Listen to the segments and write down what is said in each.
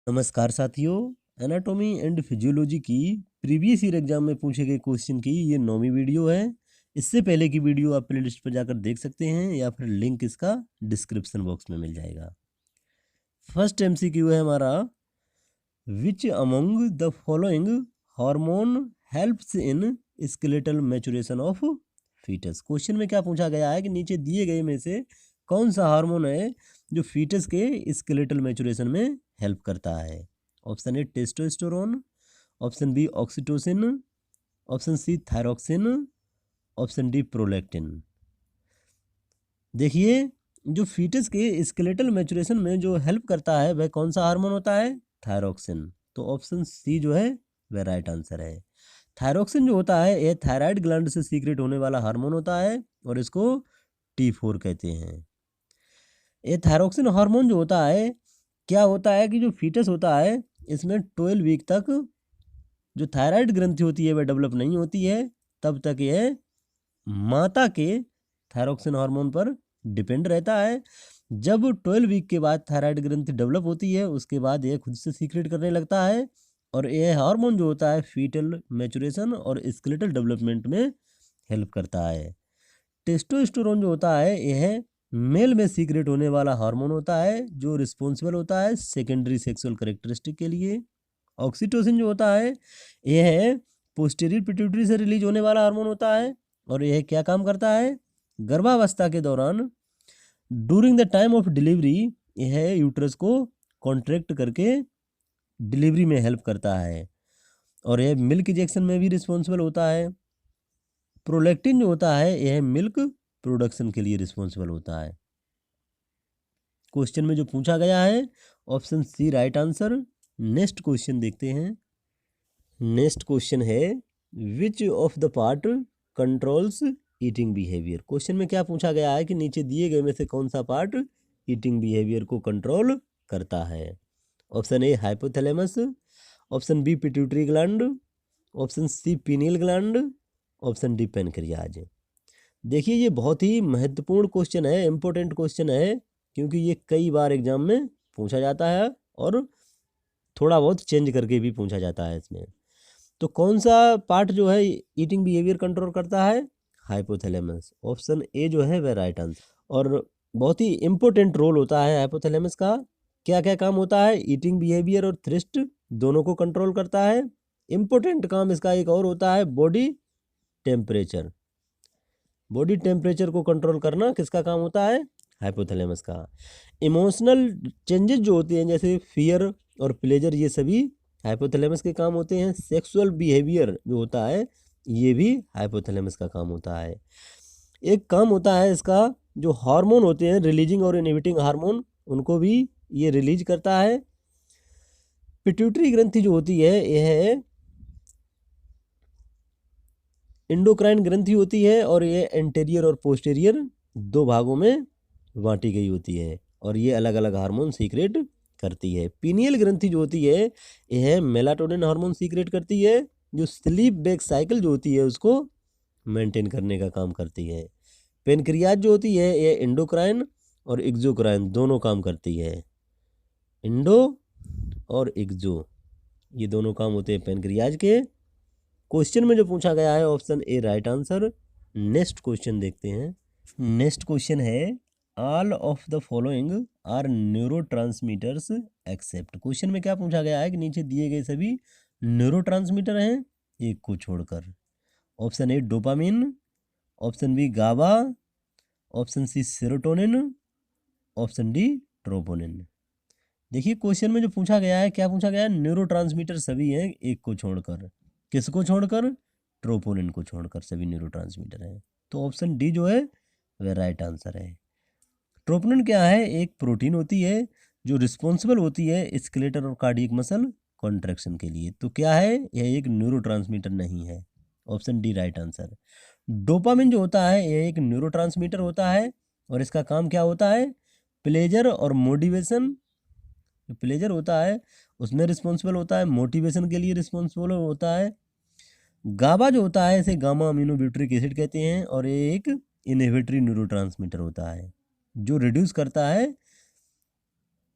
नमस्कार साथियों। Anatomy and physiology की प्रीवियस ईयर एग्जाम में पूछे गए क्वेश्चन की ये 9वीं वीडियो है। इससे पहले की वीडियो आप प्लेलिस्ट पर जाकर देख सकते हैं या फिर लिंक इसका डिस्क्रिप्शन बॉक्स में मिल जाएगा। फर्स्ट एमसीक्यू है हमारा, which among the following hormone helps in skeletal maturation of foetus. Question में क्या पूछा गया है कि नीचे दिए गए में से कौन सा हार्मोन है जो फीटस के स्केलेटल मैचुरेशन में हेल्प करता है। Option A testosterone, option B oxytocin, option C thyroxine, option D prolactin. देखिए, जो फीटस के स्केलेटल मैचुरेशन में जो हेल्प करता है वह कौन सा हार्मोन होता है? थायरोक्सिन। तो ऑप्शन सी जो है वह राइट आंसर है। थायरोक्सिन जो होता है यह थायराइड ग्लैंड से सीक्रेट होने वाला हार्मोन होता है और इसको T4 कहते हैं। ये थायरोक्सिन हार्मोन जो होता है, क्या होता है कि जो फीटस होता है इसमें 12 वीक तक जो थायराइड ग्रंथि होती है वह डेवलप नहीं होती है, तब तक यह माता के थायरोक्सिन हार्मोन पर डिपेंड रहता है। जब 12 वीक के बाद थायराइड ग्रंथि डेवलप होती है उसके बाद यह खुद से सीक्रेट करने लगता है और यह हार्मोन जो होता है फीटल मैचुरेशन और स्केलेटल डेवलपमेंट में हेल्प करता है। टेस्टोस्टेरोन जो होता है यह मेल में सीक्रेट होने वाला हार्मोन होता है जो रिस्पॉन्सिबल होता है सेकेंडरी सेक्सुअल कैरेक्टरिस्टिक के लिए। ऑक्सीटोसिन जो होता है यह पोस्टीरियर पिट्यूटरी से रिलीज होने वाला हार्मोन होता है और यह क्या काम करता है? गर्भावस्था के दौरान during the time of delivery यह यूट्रस को कॉन्ट्रैक्ट करके डिलीवरी में हेल्प करता है और यह मिल्क इजेक्शन में भी रिस्पॉन्सिबल होता है। प्रोलैक्टिन जो होता है यह मिल्क प्रोडक्शन के लिए रिस्पॉन्सिबल होता है। क्वेश्चन में जो पूछा गया है option C right answer. Next question देखते हैं। नेक्स्ट क्वेश्चन है, which of the part controls eating behaviour. Question में क्या पूछा गया है कि नीचे दिए गए में से कौन सा पार्ट ईटिंग बिहेवियर को कंट्रोल करता है। Option A hypothalamus, option B pituitary gland, option C pineal gland, option D pancreas. देखिए, ये बहुत ही महत्वपूर्ण क्वेश्चन है, इंपॉर्टेंट क्वेश्चन है, क्योंकि ये कई बार एग्जाम में पूछा जाता है और थोड़ा बहुत चेंज करके भी पूछा जाता है इसमें। तो कौन सा पार्ट जो है ईटिंग बिहेवियर कंट्रोल करता है? हाइपोथैलेमस। ऑप्शन ए जो है वह राइट आंसर। और बहुत ही इंपॉर्टेंट रोल होता है हाइपोथैलेमस का। क्या क्या काम होता है? ईटिंग बिहेवियर और थ्रिस्ट दोनों को कंट्रोल करता है। इंपॉर्टेंट काम इसका एक और होता है, बॉडी टेम्परेचर। बॉडी टेम्परेचर को कंट्रोल करना किसका काम होता है? हाइपोथैलेमस का। इमोशनल चेंजेस जो होते हैं जैसे फियर और प्लेजर, ये सभी हाइपोथैलेमस के काम होते हैं। सेक्सुअल बिहेवियर जो होता है ये भी हाइपोथैलेमस का काम होता है। एक काम होता है इसका, जो हार्मोन होते हैं रिलीजिंग और इनहिबिटिंग हार्मोन, उनको भी ये रिलीज करता है। पिट्यूटरी ग्रंथि जो होती है यह इंडोक्राइन ग्रंथि होती है और ये एंटेरियर और पोस्टेरियर दो भागों में बांटी गई होती है और ये अलग अलग हार्मोन सीक्रेट करती है। पीनियल ग्रंथि जो होती है यह मेलाटोनिन हार्मोन सीक्रेट करती है, जो स्लीप वेक साइकिल जो होती है उसको मेंटेन करने का काम करती है। पेनक्रियाज जो होती है यह इंडोक्राइन और एक्सोक्राइन दोनों काम करती है। इंडो और एक्सो ये दोनों काम होते हैं पेनक्रियाज के। क्वेश्चन में जो पूछा गया है option A right answer. Next question देखते हैं। नेक्स्ट क्वेश्चन है, all of the following are neurotransmitters except. Question में क्या पूछा गया है कि नीचे दिए गए सभी न्यूरोट्रांसमीटर हैं एक को छोड़कर। Option A dopamine, option B GABA, option C serotonin, option D troponin. देखिए, क्वेश्चन में जो पूछा गया है, क्या पूछा गया है? न्यूरोट्रांसमीटर सभी हैं एक को छोड़कर। किसको छोड़कर? ट्रोपोनिन को छोड़कर सभी न्यूरोट्रांसमीटर हैं। तो ऑप्शन डी जो है वह राइट आंसर है। ट्रोपोनिन क्या है? एक प्रोटीन होती है जो रिस्पॉन्सिबल होती है स्केलेटल और कार्डियक मसल कॉन्ट्रैक्शन के लिए। तो क्या है? यह एक न्यूरोट्रांसमीटर नहीं है। Option D right answer. Dopamine जो होता है यह एक न्यूरोट्रांसमीटर होता है और इसका काम क्या होता है? प्लेजर और मोटिवेशन। जो प्लेजर होता है उसमें रिस्पॉन्सिबल होता है, मोटिवेशन के लिए रिस्पॉन्सिबल होता है। गाबा जो होता है इसे गामा अमीनो ब्यूटरिक एसिड कहते हैं और ये एक इनहिबिटरी न्यूरोट्रांसमीटर होता है जो रिड्यूस करता है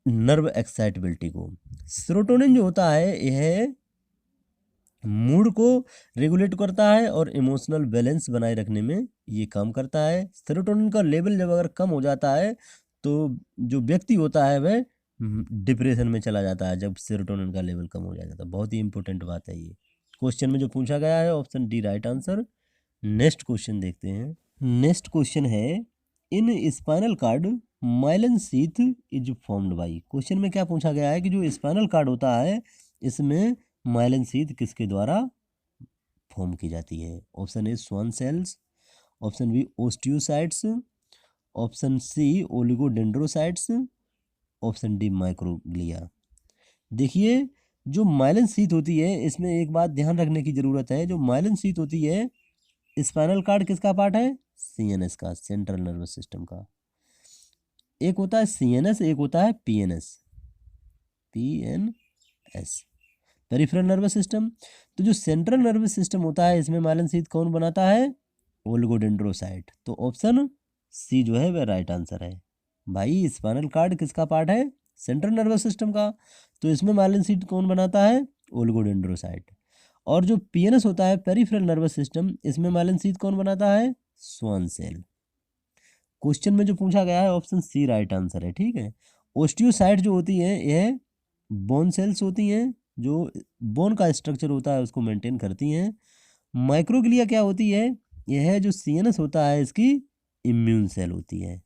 नर्व एक्साइटेबिलिटी को। सेरोटोनिन जो होता है यह मूड को रेगुलेट करता है और इमोशनल बैलेंस बनाए रखने में ये काम करता है। सेरोटोनिन का लेवल जब अगर कम हो जाता है तो जो व्यक्ति होता है वह डिप्रेशन में चला जाता है, जब सेरोटोनिन का लेवल कम हो जाता है। बहुत ही इंपॉर्टेंट बात है ये, क्वेश्चन में जो पूछा गया है option D right answer. Next question देखते हैं। नेक्स्ट क्वेश्चन है in spinal cord myelin sheath is formed by. Question में क्या पूछा गया है कि जो स्पाइनल कार्ड होता है इसमें माइलिन शीथ किसके द्वारा फॉर्म की जाती है। Option A Schwann cells, option B osteocytes, option C oligodendrocytes, option D microglia. देखिए जो माइलिन शीथ होती है इसमें एक बात ध्यान रखने की जरूरत है, जो माइलिन शीथ होती है स्पाइनल कार्ड किसका पार्ट है, सीएनएस का, सेंट्रल नर्वस सिस्टम का। एक होता है सीएनएस, एक होता है PNS, PNS peripheral nervous system. तो जो सेंट्रल नर्वस सिस्टम होता है इसमें माइलिन शीथ कौन बनाता है, ओलिगोडेंड्रोसाइट। तो ऑप्शन सी जो है वह राइट आंसर है। भाई स्पाइनल कार्ड किसका पार्ट है, सेंट्रल नर्वस सिस्टम का, तो इसमें माइलिन शीथ कौन बनाता है, ओलिगोडेंड्रोसाइट। और जो पीएनएस होता है पेरिफेरल नर्वस सिस्टम, इसमें माइलिन शीथ कौन बनाता है, स्वान सेल। क्वेश्चन में जो पूछा गया है ऑप्शन सी राइट आंसर है, ठीक है। ओस्टियोसाइट जो होती है यह बोन सेल्स होती हैं, जो बोन का स्ट्रक्चर होता है उसको मेंटेन करती हैं। माइक्रोग्लिया क्या होती है, यह जो सीएनएस होता है इसकी इम्यून सेल होती है।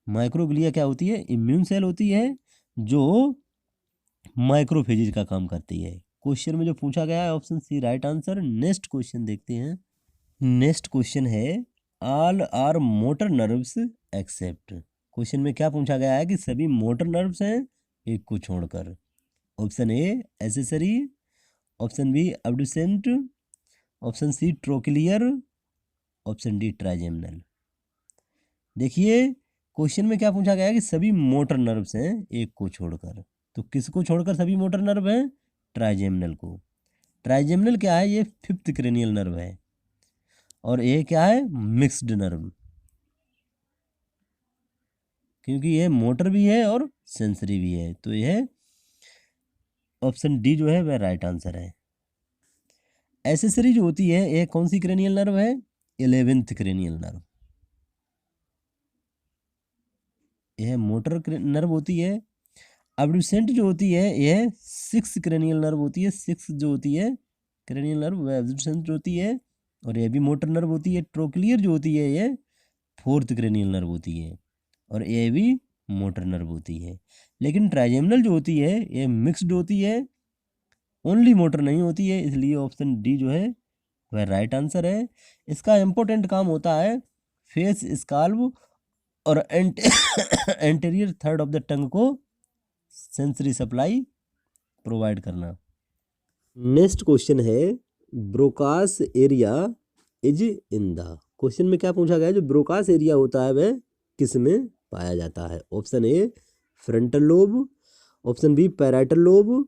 माइक्रोग्लिया क्या होती है, इम्यून सेल होती है जो माइक्रोफेजेज का काम करती है। क्वेश्चन में जो पूछा गया है option C right answer. Next question देखते हैं। नेक्स्ट क्वेश्चन है all are motor nerves except. Question में क्या पूछा गया है कि सभी मोटर नर्व्स हैं एक को छोड़कर। Option A accessory, option B abducent, option C trochlear, option D trigeminal. देखिए क्वेश्चन में क्या पूछा गया है कि सभी मोटर नर्व्स हैं एक को छोड़कर, तो किसको छोड़कर सभी मोटर नर्व हैं, ट्राइजेमिनल को। ट्राइजेमिनल क्या है, ये फिफ्थ क्रेनियल नर्व है, और ये क्या है, मिक्स्ड नर्व, क्योंकि ये मोटर भी है और सेंसरी भी है। तो यह ऑप्शन डी जो है वह राइट आंसर है। एसेसरी जो होती है ये कौन सी क्रेनियल नर्व है, 11th क्रेनियल नर्व, यह मोटर नर्व होती है। अब्डुसेंट जो होती है यह 6th क्रेनियल नर्व होती है, 6 जो होती है क्रेनियल नर्व वह अब्डुसेंट होती है, और यह भी मोटर नर्व होती है। ट्रोक्लियर जो होती है यह 4th क्रेनियल नर्व होती है, और यह भी मोटर नर्व होती है। लेकिन ट्राइजेमिनल जो होती है यह मिक्स्ड होती है, ओनली मोटर नहीं होती है, इसलिए ऑप्शन डी जो है वह राइट आंसर है। इसका इम्पोर्टेंट काम होता है फेस स्काल्व और anterior third of the tongue को सेंसरी सप्लाई प्रोवाइड करना। नेक्स्ट क्वेश्चन है Broca's area is in the. Question में क्या पूछा गया है, जो ब्रोकास एरिया होता है वह किस में पाया जाता है। Option A frontal lobe, option B parietal lobe,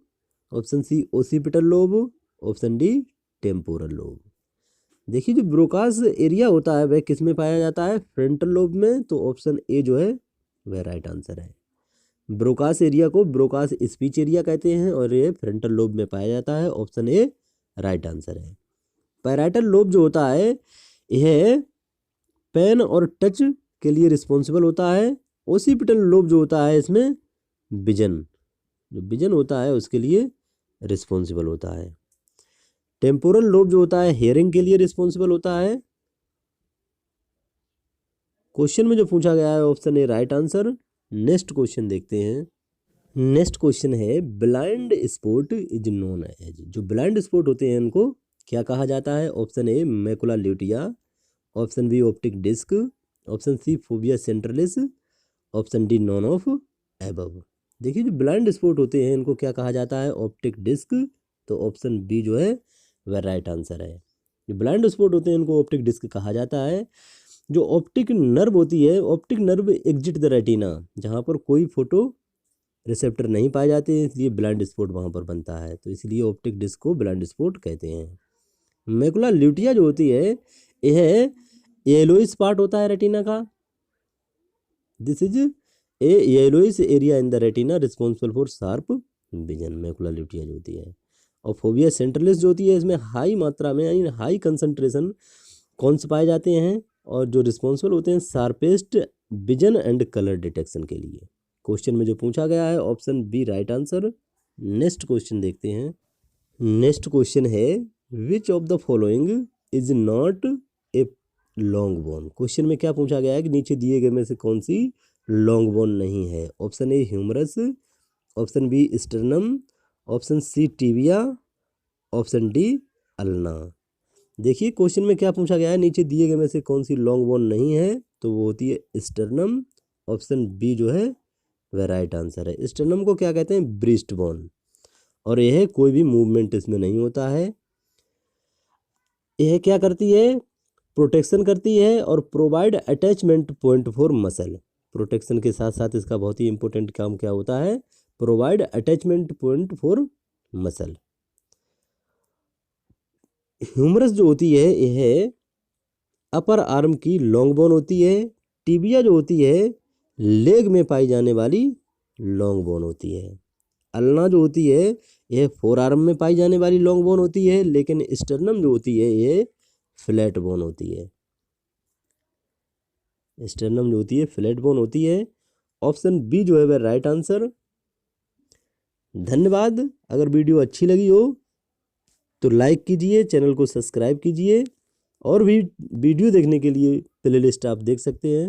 option C occipital lobe, option D temporal lobe. देखिए जो ब्रोकास एरिया होता है वह किस में पाया जाता है, फ्रंटल लोब में, तो ऑप्शन ए जो है वह राइट आंसर है। ब्रोकास एरिया को ब्रोकास स्पीच एरिया कहते हैं और ये फ्रंटल लोब में पाया जाता है, ऑप्शन ए राइट आंसर है। पैराइटल लोब जो होता है यह पेन और टच के लिए रिस्पॉन्सिबल होता है। ओसिपिटल लोब जो होता है इसमें विजन, जो विजन होता है उसके लिए रिस्पॉन्सिबल होता है। टेम्पोरल लोब जो होता है हियरिंग के लिए रिस्पॉन्सिबल होता है। क्वेश्चन में जो पूछा गया है option A right answer. Next question देखते हैं। नेक्स्ट क्वेश्चन है blind spot is known as. जो ब्लाइंड स्पॉट होते हैं उनको क्या कहा जाता है। Option A macula lutea, option B optic disc, option C fovea centralis, option D none of above. देखिए जो ब्लाइंड स्पॉट होते हैं इनको क्या कहा जाता है, ऑप्टिक डिस्क, तो ऑप्शन बी जो है वह राइट आंसर है। जो ब्लाइंड स्पॉट होते हैं इनको ऑप्टिक डिस्क कहा जाता है। जो ऑप्टिक नर्व होती है, optic nerve exit the retina, जहाँ पर कोई फोटो रिसेप्टर नहीं पाए जाते हैं, इसलिए ब्लाइंड स्पॉट वहाँ पर बनता है, तो इसलिए ऑप्टिक डिस्क को ब्लाइंड स्पॉट कहते हैं। मैकुला ल्यूटिया जो होती है यह येलोइश पार्ट होता है रेटिना का, this is a yellowish area in the retina responsible for sharp vision, macular lutea जो होती है। और फोबिया सेंट्रलिस जो होती है, इसमें हाई मात्रा में यानी हाई कंसंट्रेशन कौन से पाए जाते हैं और जो रिस्पॉन्सिबल होते हैं sharpest vision and colour detection के लिए। क्वेश्चन में जो पूछा गया है option B right answer. Next question देखते हैं। नेक्स्ट क्वेश्चन है which of the following is not a long bone. Question में क्या पूछा गया है कि नीचे दिए गए में से कौन सी लॉन्ग बोन नहीं है। Option A humerus, option B sternum, option C tibia, option D ulna. देखिए क्वेश्चन में क्या पूछा गया है, नीचे दिए गए में से कौन सी लॉन्ग बोन नहीं है, तो वो होती है स्टर्नम। ऑप्शन बी जो है वह राइट आंसर है। स्टर्नम को क्या कहते हैं, ब्रिस्ट बोन, और यह कोई भी मूवमेंट इसमें नहीं होता है। यह क्या करती है, प्रोटेक्शन करती है और provide attachment point for muscle. Protection के साथ साथ इसका बहुत ही इंपॉर्टेंट काम क्या होता है, provide attachment point for muscle. Humerus जो होती है यह अपर आर्म की लॉन्ग बोन होती है। टिबिया जो होती है लेग में पाई जाने वाली लॉन्ग बोन होती है। अल्ना जो होती है यह फोर आर्म में पाई जाने वाली लॉन्ग बोन होती है, लेकिन स्टर्नम जो होती है ये फ्लैट बोन होती है। स्टर्नम जो होती है फ्लैट बोन होती है। ऑप्शन बी जो है वह राइट आंसर। धन्यवाद। अगर वीडियो अच्छी लगी हो तो लाइक कीजिए, चैनल को सब्सक्राइब कीजिए, और भी वीडियो देखने के लिए प्लेलिस्ट आप देख सकते हैं।